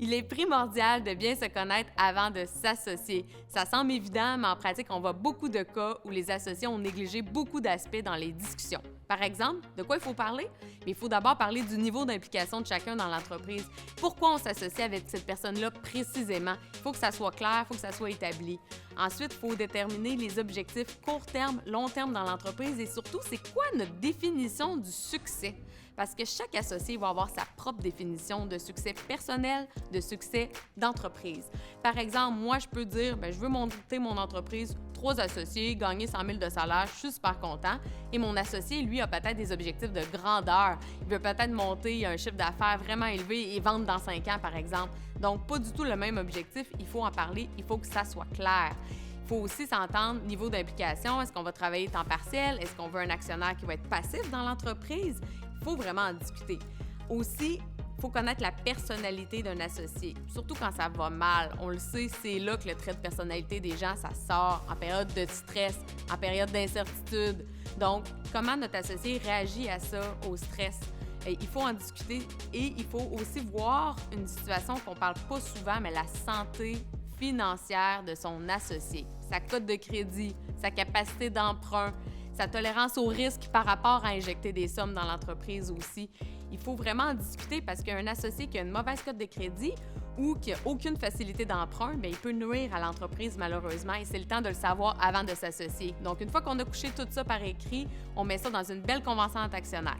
Il est primordial de bien se connaître avant de s'associer. Ça semble évident, mais en pratique, on voit beaucoup de cas où les associés ont négligé beaucoup d'aspects dans les discussions. Par exemple, de quoi il faut parler? Il faut d'abord parler du niveau d'implication de chacun dans l'entreprise. Pourquoi on s'associe avec cette personne-là précisément? Il faut que ça soit clair, il faut que ça soit établi. Ensuite, il faut déterminer les objectifs court terme, long terme dans l'entreprise et surtout, c'est quoi notre définition du succès? Parce que chaque associé va avoir sa propre définition de succès personnel, de succès d'entreprise. Par exemple, moi, je peux dire, je veux monter mon entreprise, 3 associés, gagner 100 000 de salaire, je suis super content. Et mon associé, lui, a peut-être des objectifs de grandeur. Il veut peut-être monter un chiffre d'affaires vraiment élevé et vendre dans 5 ans, par exemple. Donc, pas du tout le même objectif. Il faut en parler, il faut que ça soit clair. Il faut aussi s'entendre niveau d'implication. Est-ce qu'on va travailler temps partiel? Est-ce qu'on veut un actionnaire qui va être passif dans l'entreprise? Il faut vraiment en discuter. Aussi, il faut connaître la personnalité d'un associé, surtout quand ça va mal. On le sait, c'est là que le trait de personnalité des gens, ça sort en période de stress, en période d'incertitude. Donc, comment notre associé réagit à ça, au stress? Il faut en discuter et il faut aussi voir une situation qu'on ne parle pas souvent, mais la santé financière de son associé, sa cote de crédit, sa capacité d'emprunt, sa tolérance au risque par rapport à injecter des sommes dans l'entreprise aussi. Il faut vraiment en discuter parce qu'un associé qui a une mauvaise cote de crédit ou qui n'a aucune facilité d'emprunt, il peut nuire à l'entreprise malheureusement et c'est le temps de le savoir avant de s'associer. Donc, une fois qu'on a couché tout ça par écrit, on met ça dans une belle convention d'actionnaire.